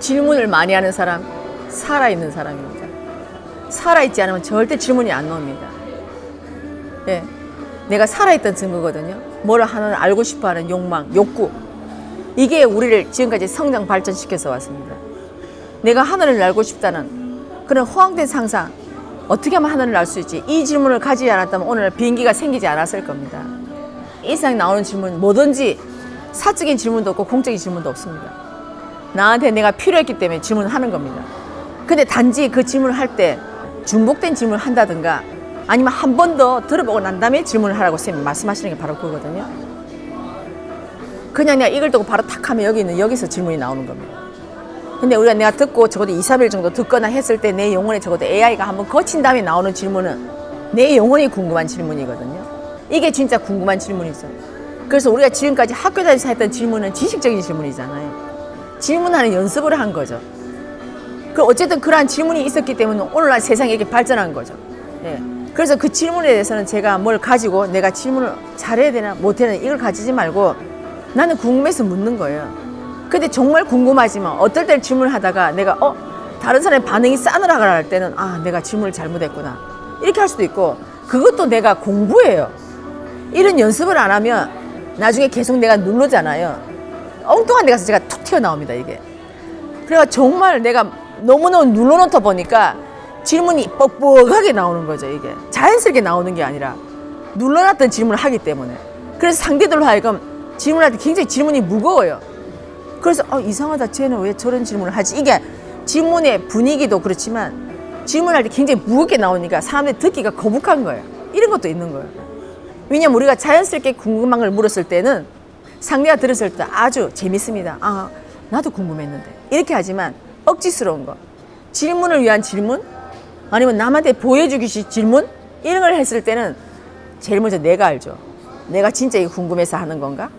질문을 많이 하는 사람, 살아있는 사람입니다. 살아있지 않으면 절대 질문이 안 나옵니다. 예, 내가 살아있던 증거거든요. 뭐를 하나를 알고 싶어하는 욕망, 욕구. 이게 우리를 지금까지 성장 발전시켜서 왔습니다. 내가 하늘을 날고 싶다는 그런 허황된 상상, 어떻게 하면 하늘을 날 수 있지? 이 질문을 가지지 않았다면 오늘 비행기가 생기지 않았을 겁니다. 일상에 나오는 질문 뭐든지 사적인 질문도 없고 공적인 질문도 없습니다. 나한테 내가 필요했기 때문에 질문하는 겁니다. 근데 단지 그 질문을 할 때 중복된 질문을 한다든가 아니면 한 번 더 들어보고 난 다음에 질문을 하라고 선생님이 말씀하시는 게 바로 그거거든요. 그냥 내가 이걸 두고 바로 탁 하면 여기서 질문이 나오는 겁니다. 근데 우리가 내가 듣고 적어도 2, 3일 정도 듣거나 했을 때 내 영혼에 적어도 AI가 한번 거친 다음에 나오는 질문은 내 영혼이 궁금한 질문이거든요. 이게 진짜 궁금한 질문이죠. 그래서 우리가 지금까지 학교 다니면서 했던 질문은 지식적인 질문이잖아요. 질문하는 연습을 한 거죠. 어쨌든 그러한 질문이 있었기 때문에 오늘날 세상이 이렇게 발전한 거죠. 예. 그래서 그 질문에 대해서는 제가 뭘 가지고 내가 질문을 잘해야 되나 못해야 되나 이걸 가지지 말고 나는 궁금해서 묻는 거예요. 근데 정말 궁금하지만 어떨 때는 질문을 하다가 내가 다른 사람의 반응이 싸늘하거나 할 때는 내가 질문을 잘못했구나 이렇게 할 수도 있고, 그것도 내가 공부예요. 이런 연습을 안 하면 나중에 계속 내가 누르잖아요. 엉뚱한 데 가서 제가 툭 튀어나옵니다 이게. 그래서 정말 내가 너무너무 눌러놓다 보니까 질문이 뻑뻑하게 나오는 거죠. 이게 자연스럽게 나오는 게 아니라 눌러놨던 질문을 하기 때문에. 그래서 상대들로 하여금 질문할 때 굉장히 질문이 무거워요. 그래서 이상하다, 쟤는 왜 저런 질문을 하지? 이게 질문의 분위기도 그렇지만 질문할 때 굉장히 무겁게 나오니까 사람들이 듣기가 거북한 거예요. 이런 것도 있는 거예요. 왜냐면 우리가 자연스럽게 궁금한 걸 물었을 때는 상대가 들었을 때 아주 재밌습니다. 나도 궁금했는데 이렇게 하지만 억지스러운 거, 질문을 위한 질문 아니면 남한테 보여주기 식 질문 이런 걸 했을 때는 제일 먼저 내가 알죠. 내가 진짜 이거 궁금해서 하는 건가?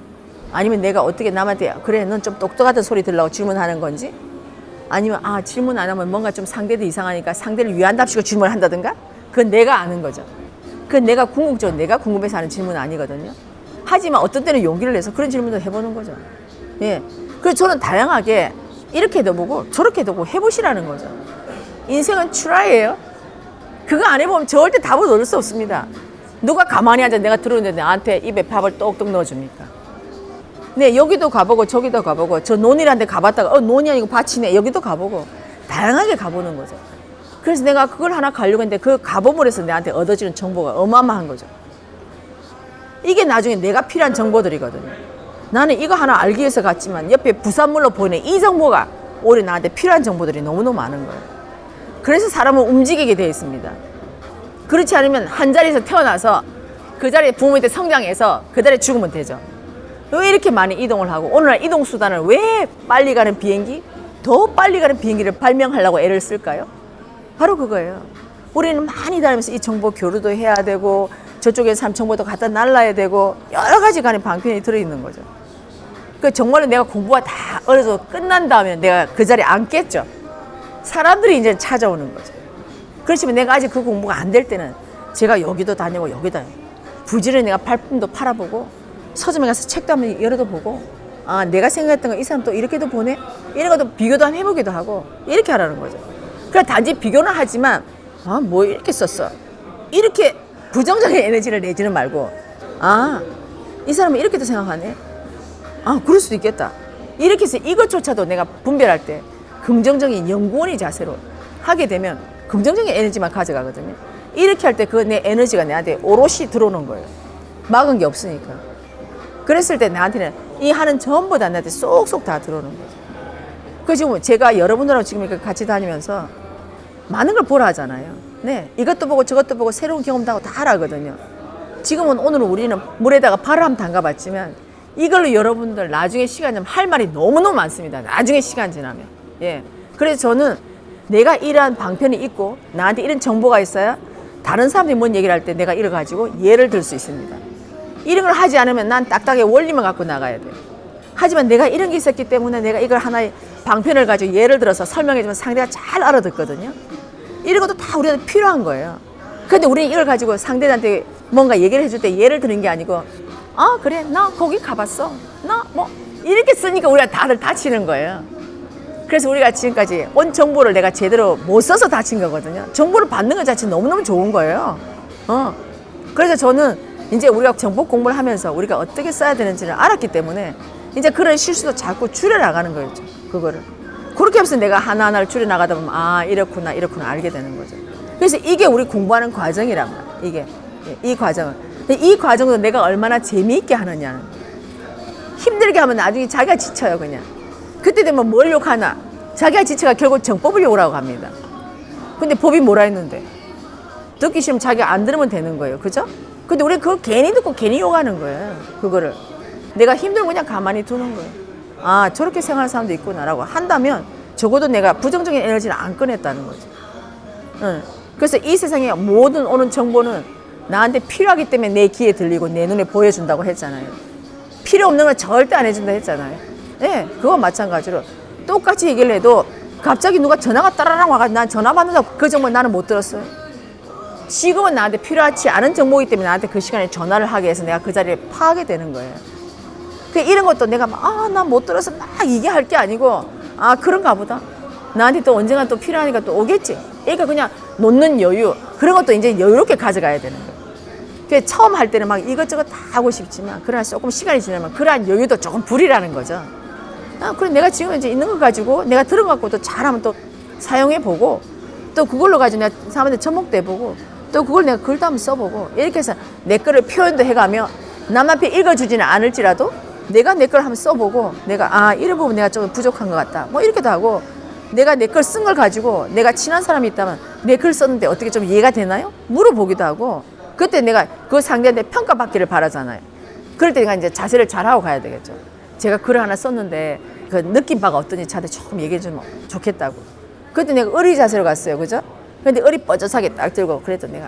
아니면 내가 어떻게 남한테 그래 넌 좀 똑똑하다 소리 들으려고 질문하는 건지, 아니면 질문 안 하면 뭔가 좀 상대도 이상하니까 상대를 위한답시고 질문을 한다든가, 그건 내가 아는 거죠. 그건 내가 궁극적으로 내가 궁금해서 하는 질문은 아니거든요. 하지만 어떤 때는 용기를 내서 그런 질문도 해보는 거죠. 예. 그래서 저는 다양하게 이렇게도 보고 저렇게도 보고 해보시라는 거죠. 인생은 트라이예요. 그거 안 해보면 절대 답을 얻을 수 없습니다. 누가 가만히 앉아 내가 들었는데 나한테 입에 밥을 똑똑 넣어줍니까? 네, 여기도 가보고 저기도 가보고 저 논이라는 데 가봤다가 논이 아니고 밭이네 여기도 가보고 다양하게 가보는 거죠. 그래서 내가 그걸 하나 가려고 했는데 그 가봄으로 해서 내한테 얻어지는 정보가 어마어마한 거죠. 이게 나중에 내가 필요한 정보들이거든요. 나는 이거 하나 알기 위해서 갔지만 옆에 부산물로 보이는 이 정보가 오히려 나한테 필요한 정보들이 너무너무 많은 거예요. 그래서 사람은 움직이게 되어 있습니다. 그렇지 않으면 한 자리에서 태어나서 그 자리에 부모님한테 성장해서 그 자리에 죽으면 되죠. 왜 이렇게 많이 이동을 하고 오늘날 이동수단을 왜 빨리 가는 비행기, 더 빨리 가는 비행기를 발명하려고 애를 쓸까요? 바로 그거예요. 우리는 많이 다니면서 이 정보 교류도 해야 되고 저쪽에 사람 정보도 갖다 날라야 되고 여러 가지 간의 방편이 들어있는 거죠. 그 정말로 내가 공부가 다 어려서 끝난 다음에 내가 그 자리에 앉겠죠. 사람들이 이제 찾아오는 거죠. 그렇지만 내가 아직 그 공부가 안 될 때는 제가 여기도 다니고 여기도 다니고 부지런히 내가 발품도 팔아보고 서점에 가서 책도 한번 열어도 보고 내가 생각했던 거 이 사람 또 이렇게도 보네? 이런 것도 비교도 한번 해보기도 하고 이렇게 하라는 거죠. 그래 단지 비교는 하지만 뭐 이렇게 썼어 이렇게 부정적인 에너지를 내지는 말고 이 사람은 이렇게도 생각하네? 그럴 수도 있겠다. 이렇게 해서 이것조차도 내가 분별할 때 긍정적인 연구원의 자세로 하게 되면 긍정적인 에너지만 가져가거든요. 이렇게 할 때 그 내 에너지가 내한테 오롯이 들어오는 거예요. 막은 게 없으니까. 그랬을 때 나한테는 이 하는 전부 다 나한테 쏙쏙 다 들어오는 거죠. 그 지금 제가 여러분들하고 지금 이렇게 같이 다니면서 많은 걸 보라 하잖아요. 네, 이것도 보고 저것도 보고 새로운 경험도 하고 다 하거든요. 지금은 오늘은 우리는 물에다가 발을 한번 담가봤지만 이걸로 여러분들 나중에 시간 좀 할 말이 너무너무 많습니다. 나중에 시간 지나면. 예. 그래서 저는 내가 이러한 방편이 있고 나한테 이런 정보가 있어야 다른 사람들이 뭔 얘기를 할 때 내가 이걸 가지고 예를 들 수 있습니다. 이런 걸 하지 않으면 난 딱딱하게 원리만 갖고 나가야 돼요. 하지만 내가 이런 게 있었기 때문에 내가 이걸 하나의 방편을 가지고 예를 들어서 설명해주면 상대가 잘 알아듣거든요. 이런 것도 다 우리한테 필요한 거예요. 근데 우리는 이걸 가지고 상대한테 뭔가 얘기를 해줄 때 예를 드는 게 아니고 그래 나 거기 가봤어 나 뭐 이렇게 쓰니까 우리가 다들 다치는 거예요. 그래서 우리가 지금까지 온 정보를 내가 제대로 못 써서 다친 거거든요. 정보를 받는 것 자체 너무너무 좋은 거예요. 그래서 저는 이제 우리가 정보 공부를 하면서 우리가 어떻게 써야 되는지를 알았기 때문에 이제 그런 실수도 자꾸 줄여나가는 거예요. 그거를. 그렇게 하면서 내가 하나하나를 줄여나가다 보면 아, 이렇구나, 이렇구나 알게 되는 거죠. 그래서 이게 우리 공부하는 과정이란 말이에요. 이 과정은. 이 과정도 내가 얼마나 재미있게 하느냐는 거예요. 힘들게 하면 나중에 자기가 지쳐요, 그냥. 그때 되면 뭘 욕하나? 자기가 지쳐가 결국 정법을 욕하라고 합니다. 근데 법이 뭐라 했는데? 듣기 싫으면 자기가 안 들으면 되는 거예요. 그죠? 근데 우리 그거 괜히 듣고 괜히 욕하는 거예요. 그거를. 내가 힘들면 그냥 가만히 두는 거예요. 아, 저렇게 생각하는 사람도 있구나라고 한다면 적어도 내가 부정적인 에너지를 안 꺼냈다는 거죠. 그래서 이 세상에 모든 오는 정보는 나한테 필요하기 때문에 내 귀에 들리고 내 눈에 보여준다고 했잖아요. 필요 없는 건 절대 안 해준다 했잖아요. 네, 그거 마찬가지로 똑같이 얘기를 해도 갑자기 누가 전화가 따라랑 와가지고 난 전화 받는다고 그 정보 나는 못 들었어요. 지금은 나한테 필요하지 않은 정보이기 때문에 나한테 그 시간에 전화를 하게 해서 내가 그 자리에 파하게 되는 거예요. 이런 것도 내가 난 못 들어서 막 얘기할 게 아니고 그런가 보다. 나한테 또 언젠가 또 필요하니까 또 오겠지. 그러니까 그냥 놓는 여유 그런 것도 이제 여유롭게 가져가야 되는 거예요. 처음 할 때는 막 이것저것 다 하고 싶지만 그러나 조금 시간이 지나면 그러한 여유도 조금 부리라는 거죠. 그래 내가 지금 이제 있는 거 가지고 내가 들은 거 갖고 또 잘하면 또 사용해 보고 또 그걸로 가지고 내가 사람한테 접목도 해보고 또 그걸 내가 글도 한번 써보고 이렇게 해서 내 거를 표현도 해가며 남 앞에 읽어주지는 않을지라도 내가 내 걸 한번 써보고 내가 이런 부분 내가 좀 부족한 것 같다 뭐 이렇게도 하고 내가 내 걸 쓴 걸 가지고 내가 친한 사람이 있다면 내 글 썼는데 어떻게 좀 이해가 되나요? 물어보기도 하고 그때 내가 그 상대한테 평가받기를 바라잖아요. 그럴 때 내가 이제 자세를 잘하고 가야 되겠죠. 제가 글을 하나 썼는데 그 느낀 바가 어떤지 저한테 조금 얘기해 주면 좋겠다고. 그때 내가 의리 자세로 갔어요. 그죠? 근데 의리 뻐젓하게 딱 들고 그랬더니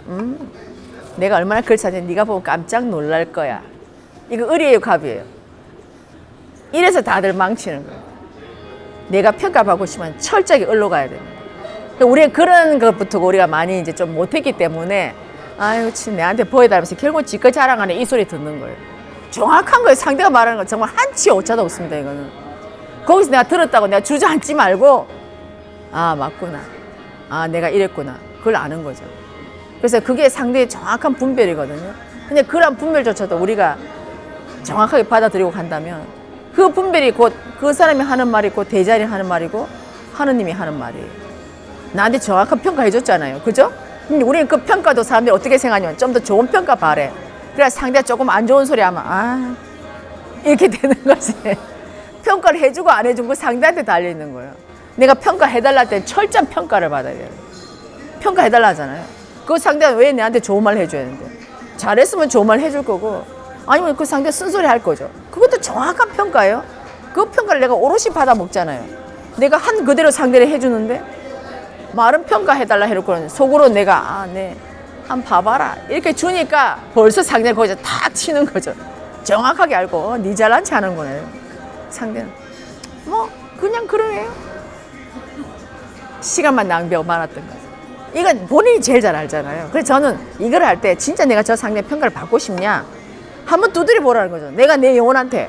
내가 얼마나 글 썼는지 네가 보면 깜짝 놀랄 거야. 이거 의리예요, 갑이에요? 이래서 다들 망치는 거예요. 내가 평가받고 싶으면 철저하게 을로 가야 됩니다. 우리가 그런 것부터 우리가 많이 이제 좀 못했기 때문에 아유, 참, 내한테 보여달라면서 결국 지껏 자랑하네 이 소리 듣는 거예요. 정확한 거예요. 상대가 말하는 건 정말 한치 오차도 없습니다, 이거는. 거기서 내가 들었다고 내가 주저앉지 말고 맞구나. 내가 이랬구나. 그걸 아는 거죠. 그래서 그게 상대의 정확한 분별이거든요. 근데 그런 분별조차도 우리가 정확하게 받아들이고 간다면 그 분별이 곧 그 사람이 하는 말이 곧 대자리 하는 말이고 하느님이 하는 말이에요. 나한테 정확한 평가해 줬잖아요. 그죠? 근데 우리는 그 평가도 사람들이 어떻게 생각하냐면 좀 더 좋은 평가 바래. 그래 상대가 조금 안 좋은 소리 하면 이렇게 되는 거지. 평가를 해주고 안 해준 거 상대한테 달려있는 거예요. 내가 평가해달라 할 때 철저한 평가를 받아야 돼요. 평가해달라 하잖아요. 그 상대가 왜 내한테 좋은 말 해줘야 되는데 잘했으면 좋은 말 해줄 거고 아니면 그 상대 쓴소리 할 거죠. 그것도 정확한 평가예요. 그 평가를 내가 오롯이 받아 먹잖아요. 내가 한 그대로 상대를 해주는데 말은 평가해달라 해놓고는 속으로 내가 네 한번 봐봐라 이렇게 주니까 벌써 상대는 거기서 탁 치는 거죠. 정확하게 알고 네 잘난 체 하는 거네요. 상대는 뭐 그냥 그러네요. 시간만 낭비하고 말았던 거죠. 이건 본인이 제일 잘 알잖아요. 그래서 저는 이걸 할 때 진짜 내가 저 상대 평가를 받고 싶냐 한번 두드려 보라는 거죠. 내가 내 영혼한테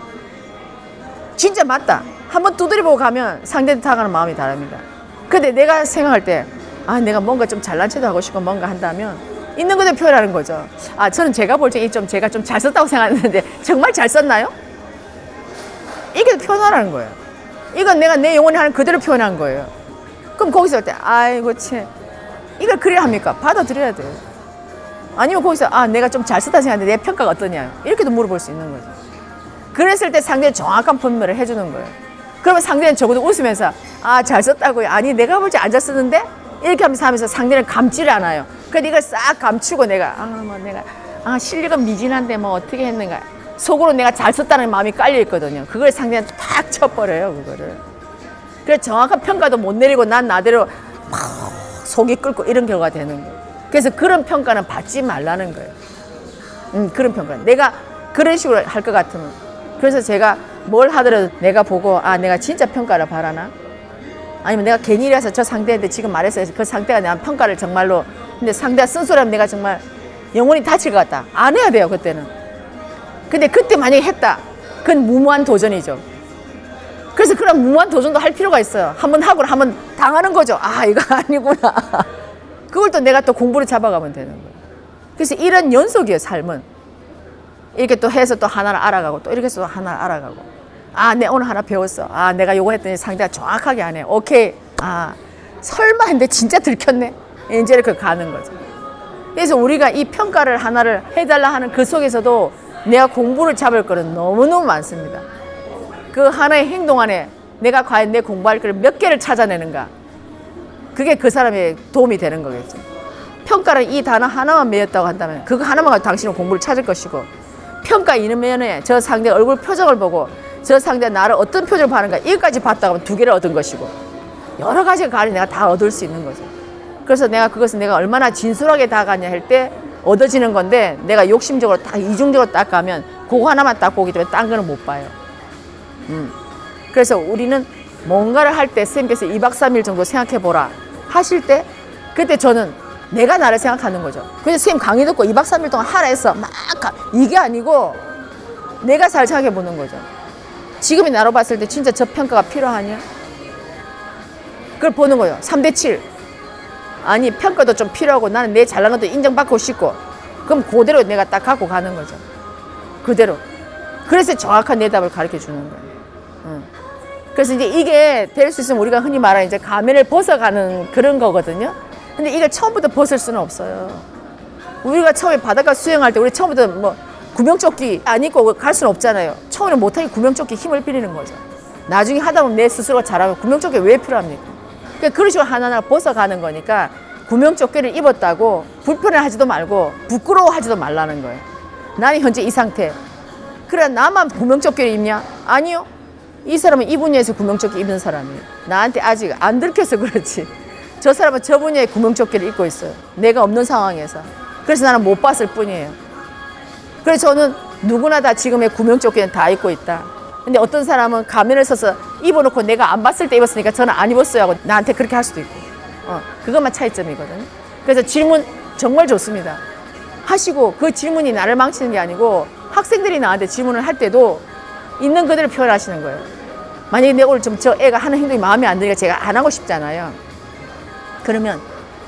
진짜 맞다 한번 두드려 보고 가면 상대한테 다가가는 마음이 다릅니다. 근데 내가 생각할 때 내가 뭔가 좀 잘난 체도 하고 싶고 뭔가 한다면 있는 그대로 표현하는 거죠. 저는 제가 볼 때 제가 좀 잘 썼다고 생각했는데 정말 잘 썼나요? 이게 표현하라는 거예요. 이건 내가 내 영혼이 하는 그대로 표현한 거예요. 그럼 거기서 할 때 아이고 참 이걸 그래야 합니까? 받아들여야 돼요. 아니면 거기서 내가 좀 잘 썼다 생각하는데 내 평가가 어떠냐 이렇게도 물어볼 수 있는 거죠. 그랬을 때 상대는 정확한 분별을 해주는 거예요. 그러면 상대는 적어도 웃으면서 잘 썼다고요. 아니 내가 볼 때 안 잘 썼는데 이렇게 하면서 상대는 감지를 않아요. 그래서 이걸 싹 감추고 내가 실력은 미진한데 뭐 어떻게 했는가 속으로 내가 잘 썼다는 마음이 깔려 있거든요. 그걸 상대는 탁 쳐버려요. 그거를. 그래서 정확한 평가도 못 내리고 난 나대로 막 속이 끓고 이런 경우가 되는 거예요. 그래서 그런 평가는 받지 말라는 거예요. 그런 평가. 내가 그런 식으로 할 것 같으면. 그래서 제가 뭘 하더라도 내가 보고 내가 진짜 평가를 바라나? 아니면 내가 괜히 이래서 저 상대한테 지금 말했어요. 그 상대가 내한 평가를 정말로 근데 상대가 쓴소리하면 내가 정말 영혼이 다칠 것 같다. 안 해야 돼요. 그때는. 근데 그때 만약에 했다. 그건 무모한 도전이죠. 그래서 그런 무모한 도전도 할 필요가 있어요. 한번 하고 한번 당하는 거죠. 아, 이거 아니구나. 그걸 또 내가 또 공부를 잡아가면 되는 거예요. 그래서 이런 연속이에요, 삶은. 이렇게 또 해서 또 하나를 알아가고 또 이렇게 해서 또 하나를 알아가고. 아, 내 오늘 하나 배웠어. 아, 내가 요거 했더니 상대가 정확하게 안 해. 오케이. 아, 설마 했는데 진짜 들켰네. 이제 이렇게 가는 거죠. 그래서 우리가 이 평가를 하나를 해달라 하는 그 속에서도 내가 공부를 잡을 거는 너무너무 많습니다. 그 하나의 행동 안에 내가 과연 내 공부할 거를 몇 개를 찾아내는가. 그게 그 사람의 도움이 되는 거겠죠. 평가를 이 단어 하나만 매였다고 한다면 그거 하나만 가지고 당신은 공부를 찾을 것이고, 평가 이면에 저 상대 얼굴 표정을 보고 저 상대 나를 어떤 표정을 바는가 이것까지 봤다고 하면 2개를 얻은 것이고, 여러 가지가 가리 내가 다 얻을 수 있는 거죠. 그래서 내가 그것은 내가 얼마나 진솔하게 다가가냐 할 때 얻어지는 건데, 내가 욕심적으로 딱 이중적으로 딱 가면 그거 하나만 딱 보기 때문에 딴 거는 못 봐요. 그래서 우리는 뭔가를 할 때 선생님께서 2박 3일 정도 생각해 보라 하실 때, 그때 저는 내가 나를 생각하는 거죠. 그래서 선생님 강의 듣고 2박 3일 동안 하라 해서 막 이게 아니고 내가 잘 생각해 보는 거죠. 지금의 나로 봤을 때 진짜 저 평가가 필요하냐? 그걸 보는 거예요. 3대7. 아니, 평가도 좀 필요하고 나는 내 잘난 것도 인정받고 싶고, 그럼 그대로 내가 딱 갖고 가는 거죠. 그대로. 그래서 정확한 내 답을 가르쳐 주는 거예요. 그래서 이제 이게 될 수 있으면 우리가 흔히 말하는 이제 가면을 벗어가는 그런 거거든요. 근데 이걸 처음부터 벗을 수는 없어요. 우리가 처음에 바닷가 수영할 때 우리 처음부터 뭐 구명조끼 안 입고 갈 수는 없잖아요. 처음에는 못하게 구명조끼 힘을 빌리는 거죠. 나중에 하다 보면 내 스스로가 잘하면 구명조끼 왜 필요합니까? 그러니까 그런 식으로 하나하나 벗어가는 거니까 구명조끼를 입었다고 불편해하지도 말고 부끄러워하지도 말라는 거예요. 나는 현재 이 상태. 그래, 나만 구명조끼를 입냐? 아니요. 이 사람은 이 분야에서 구명조끼 입는 사람이에요. 나한테 아직 안 들켜서 그렇지. 저 사람은 저 분야에 구명조끼를 입고 있어요. 내가 없는 상황에서. 그래서 나는 못 봤을 뿐이에요. 그래서 저는 누구나 다 지금의 구명조끼는 다 입고 있다. 근데 어떤 사람은 가면을 써서 입어놓고 내가 안 봤을 때 입었으니까 저는 안 입었어요 하고 나한테 그렇게 할 수도 있고. 그것만 차이점이거든요. 그래서 질문 정말 좋습니다. 하시고 그 질문이 나를 망치는 게 아니고 학생들이 나한테 질문을 할 때도 있는 그대로 표현하시는 거예요. 만약에 내가 오늘 좀 저 애가 하는 행동이 마음에 안 드니까 제가 안 하고 싶잖아요. 그러면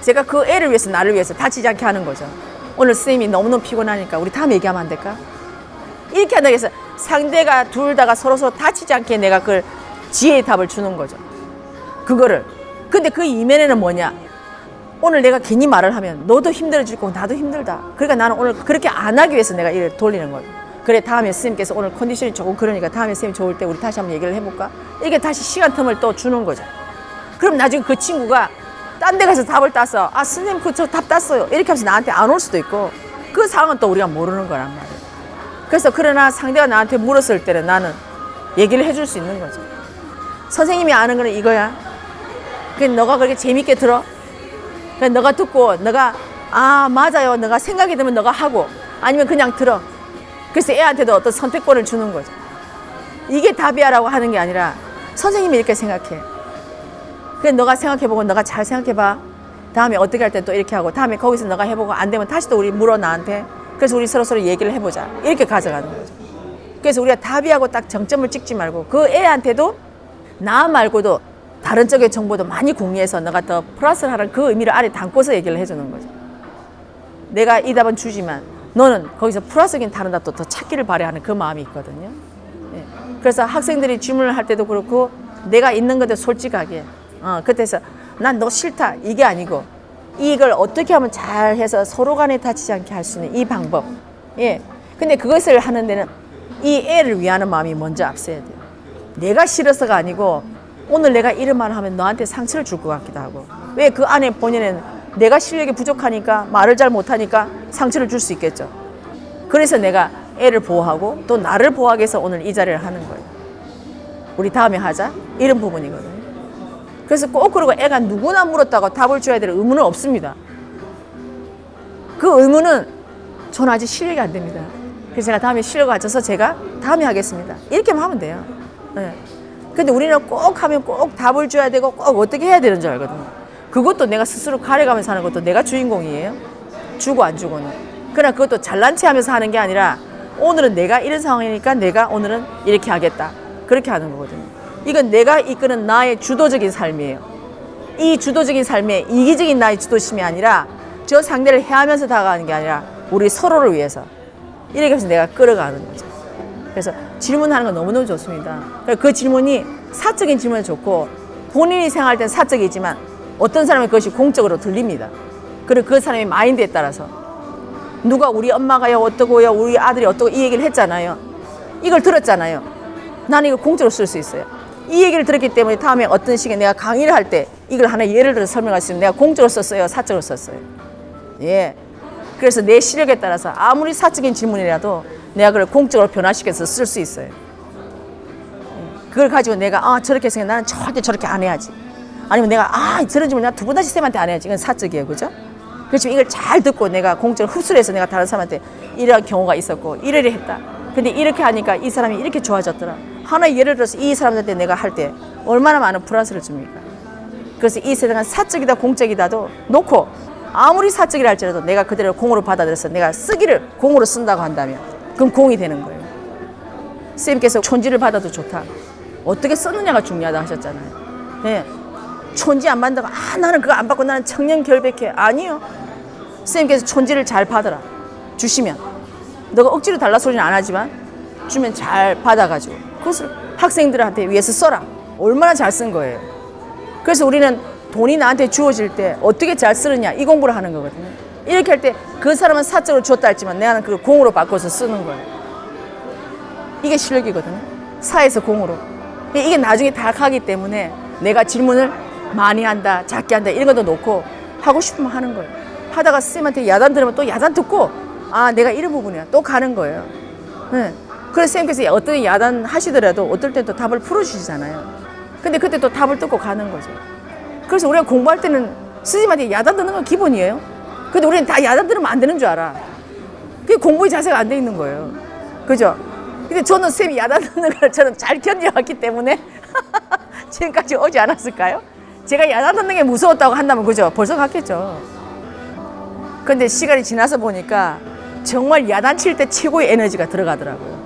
제가 그 애를 위해서 나를 위해서 다치지 않게 하는 거죠. 오늘 선생님이 너무너무 피곤하니까 우리 다음에 얘기하면 안 될까? 이렇게 한다고 해서 상대가 둘 다가 서로 다치지 않게 내가 그걸 지혜의 답을 주는 거죠. 그거를. 근데 그 이면에는 뭐냐? 오늘 내가 괜히 말을 하면 너도 힘들어질 거고 나도 힘들다. 그러니까 나는 오늘 그렇게 안 하기 위해서 내가 이를 돌리는 거죠. 그래, 다음에 선생님께서 오늘 컨디션이 조금 그러니까 다음에 선생님 좋을 때 우리 다시 한번 얘기를 해볼까? 이게 다시 시간 틈을 또 주는 거죠. 그럼 나중에 그 친구가 딴 데 가서 답을 따서 아, 선생님 저 답 땄어요. 이렇게 하면서 나한테 안 올 수도 있고, 그 상황은 또 우리가 모르는 거란 말이에요. 그래서 그러나 상대가 나한테 물었을 때는 나는 얘기를 해줄 수 있는 거죠. 선생님이 아는 거는 이거야. 그냥 너가 그렇게 재밌게 들어. 그냥 너가 듣고 너가 아 맞아요. 너가 생각이 들면 너가 하고, 아니면 그냥 들어. 그래서 애한테도 어떤 선택권을 주는 거죠. 이게 답이야라고 하는 게 아니라 선생님이 이렇게 생각해. 그냥 너가 생각해보고 너가 잘 생각해봐. 다음에 어떻게 할 때 또 이렇게 하고, 다음에 거기서 너가 해보고 안 되면 다시 또 우리 물어 나한테. 그래서 우리 서로 얘기를 해보자. 이렇게 가져가는 거죠. 그래서 우리가 답이하고 딱 정점을 찍지 말고 그 애한테도 나 말고도 다른 쪽의 정보도 많이 공유해서 너가 더 플러스를 하는 그 의미를 안에 담고서 얘기를 해주는 거죠. 내가 이 답은 주지만 너는 거기서 플러스적인 다른 답도 더 찾기를 바라는 그 마음이 있거든요. 예. 그래서 학생들이 질문을 할 때도 그렇고 내가 있는 것에 솔직하게 그때서 난 너 싫다 이게 아니고 이걸 어떻게 하면 잘 해서 서로 간에 다치지 않게 할 수 있는 이 방법. 예. 근데 그것을 하는 데는 이 애를 위하는 마음이 먼저 앞서야 돼요. 내가 싫어서가 아니고 오늘 내가 이런 말을 하면 너한테 상처를 줄 것 같기도 하고, 왜 그 안에 본인은 내가 실력이 부족하니까 말을 잘 못하니까 상처를 줄 수 있겠죠. 그래서 내가 애를 보호하고 또 나를 보호하기 위해서 오늘 이 자리를 하는 거예요. 우리 다음에 하자 이런 부분이거든요. 그래서 꼭 그러고 애가 누구나 물었다고 답을 줘야 될 의무는 없습니다. 그 의무는 저는 아직 실력이 안 됩니다. 그래서 제가 다음에 실력을 가져서 제가 다음에 하겠습니다. 이렇게만 하면 돼요. 네. 근데 우리는 꼭 하면 꼭 답을 줘야 되고 꼭 어떻게 해야 되는 줄 알거든요. 그것도 내가 스스로 가려가면서 하는 것도 내가 주인공이에요. 주고 안 주고는. 그러나 그것도 잘난 체 하면서 하는 게 아니라 오늘은 내가 이런 상황이니까 내가 오늘은 이렇게 하겠다. 그렇게 하는 거거든요. 이건 내가 이끄는 나의 주도적인 삶이에요. 이 주도적인 삶에 이기적인 나의 주도심이 아니라 저 상대를 해하면서 다가가는 게 아니라 우리 서로를 위해서 이렇게 해서 내가 끌어가는 거죠. 그래서 질문하는 건 너무너무 좋습니다. 그 질문이 사적인 질문은 좋고 본인이 생각할 땐 사적이지만 어떤 사람은 그것이 공적으로 들립니다. 그리고 그 사람의 마인드에 따라서 누가 우리 엄마가요 어떠고요 우리 아들이 어떠고 이 얘기를 했잖아요. 이걸 들었잖아요. 나는 이걸 공적으로 쓸 수 있어요. 이 얘기를 들었기 때문에 다음에 어떤 시기에 내가 강의를 할 때 이걸 하나 예를 들어서 설명할 수 있으면 내가 공적으로 썼어요, 사적으로 썼어요. 예. 그래서 내 시력에 따라서 아무리 사적인 질문이라도 내가 그걸 공적으로 변화시켜서 쓸 수 있어요. 그걸 가지고 내가 저렇게 생각 나는 절대 저렇게 안 해야지. 아니면 내가 저런 질문 내가 두 번 다시 쌤한테 안 해야지. 이건 사적이에요, 그죠? 그렇지만 이걸 잘 듣고 내가 공적으로 흡수를 해서 내가 다른 사람한테 이런 경우가 있었고 이래야 했다. 근데 이렇게 하니까 이 사람이 이렇게 좋아졌더라. 하나 예를 들어서 이 사람한테 내가 할 때 얼마나 많은 플러스를 줍니까? 그래서 이 세상은 사적이다 공적이다도 놓고 아무리 사적이라 할지라도 내가 그대로 공으로 받아들여서 내가 쓰기를 공으로 쓴다고 한다면 그럼 공이 되는 거예요. 선생님께서 촌지를 받아도 좋다. 어떻게 썼느냐가 중요하다 하셨잖아요. 네. 촌지 안 받는다고 나는 그거 안 받고 나는 청년 결백해. 아니요. 선생님께서 촌지를 잘 받아라. 주시면 너가 억지로 달라 소리는 안 하지만 주면 잘 받아가지고 그것을 학생들한테 위해서 써라. 얼마나 잘 쓴 거예요. 그래서 우리는 돈이 나한테 주어질 때 어떻게 잘 쓰느냐 이 공부를 하는 거거든요. 이렇게 할 때 그 사람은 사적으로 줬다 했지만 내가는 그걸 공으로 바꿔서 쓰는 거예요. 이게 실력이거든요. 사에서 공으로. 이게 나중에 다 가기 때문에 내가 질문을 많이 한다 작게 한다 이런 것도 놓고 하고 싶으면 하는 거예요. 하다가 쌤한테 야단 들으면 또 야단 듣고 내가 이런 부분이야 또 가는 거예요. 네. 그래서 쌤께서 어떤 야단 하시더라도 어떨 때 또 답을 풀어주시잖아요. 근데 그때 또 답을 듣고 가는 거죠. 그래서 우리가 공부할 때는 스님한테 야단 듣는 건 기본이에요. 근데 우리는 다 야단 들으면 안 되는 줄 알아. 그게 공부의 자세가 안 돼 있는 거예요. 그죠? 근데 저는 쌤이 야단 듣는 걸 저는 잘 견뎌왔기 때문에 지금까지 오지 않았을까요? 제가 야단 듣는 게 무서웠다고 한다면 그죠? 벌써 갔겠죠. 근데 시간이 지나서 보니까 정말 야단 칠 때 최고의 에너지가 들어가더라고요.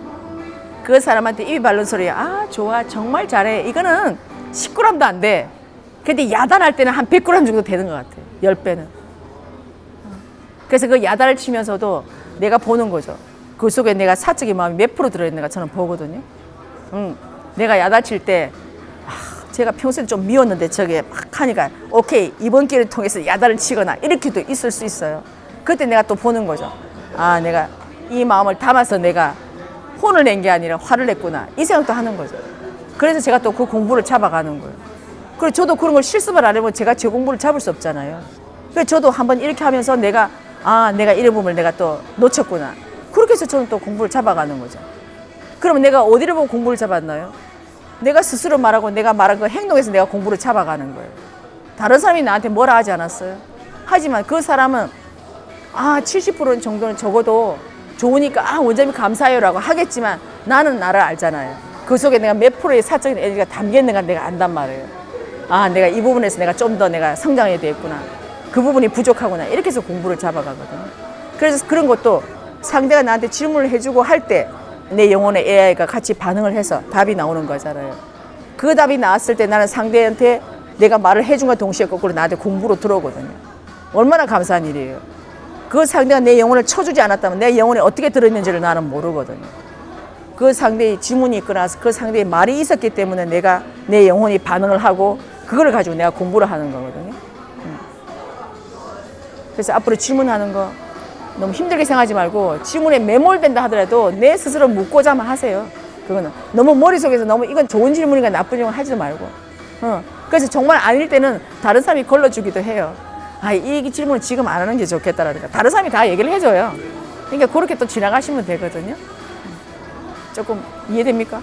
그 사람한테 입이 바른 소리야. 좋아 정말 잘해. 이거는 10g도 안 돼. 근데 야단할 때는 한 100g 정도 되는 것 같아요. 10배는. 그래서 그 야단을 치면서도 내가 보는 거죠. 그 속에 내가 사적인 마음이 몇 프로 들어있는가 저는 보거든요. 내가 야단 칠 때 제가 평소에 좀 미웠는데 저게 막 하니까 오케이 이번 기회를 통해서 야단을 치거나 이렇게도 있을 수 있어요. 그때 내가 또 보는 거죠. 내가 이 마음을 담아서 내가 혼을 낸 게 아니라 화를 냈구나 이 생각도 하는 거죠. 그래서 제가 또 그 공부를 잡아가는 거예요. 그리고 저도 그런 걸 실습을 안 해보면 제가 제 공부를 잡을 수 없잖아요. 그래서 저도 한번 이렇게 하면서 내가 이런 부분을 내가 또 놓쳤구나. 그렇게 해서 저는 또 공부를 잡아가는 거죠. 그러면 내가 어디를 보고 공부를 잡았나요? 내가 스스로 말하고 내가 말한 그 행동에서 내가 공부를 잡아가는 거예요. 다른 사람이 나한테 뭐라 하지 않았어요. 하지만 그 사람은 70% 정도는 적어도 좋으니까 원장님 감사해요라고 하겠지만 나는 나를 알잖아요. 그 속에 내가 몇 프로의 사적인 에너지가 담겨있는가 내가 안단 말이에요. 내가 이 부분에서 내가 좀 더 내가 성장해야 되겠구나. 그 부분이 부족하구나. 이렇게 해서 공부를 잡아가거든요. 그래서 그런 것도 상대가 나한테 질문을 해주고 할 때 내 영혼의 AI가 같이 반응을 해서 답이 나오는 거잖아요. 그 답이 나왔을 때 나는 상대한테 내가 말을 해준 것 동시에 거꾸로 나한테 공부로 들어오거든요. 얼마나 감사한 일이에요. 그 상대가 내 영혼을 쳐주지 않았다면 내 영혼이 어떻게 들어있는지를 나는 모르거든요. 그 상대의 질문이 있거나 그 상대의 말이 있었기 때문에 내가 내 영혼이 반응을 하고 그걸 가지고 내가 공부를 하는 거거든요. 그래서 앞으로 질문하는 거 너무 힘들게 생각하지 말고 질문에 매몰된다 하더라도 내 스스로 묻고자만 하세요. 그거는 너무 머릿속에서 너무 이건 좋은 질문인가 나쁜 질문 하지도 말고 그래서 정말 아닐 때는 다른 사람이 걸러주기도 해요. 이 질문을 지금 안 하는 게 좋겠다라니까 다른 사람이 다 얘기를 해줘요. 그러니까 그렇게 또 지나가시면 되거든요. 조금 이해됩니까?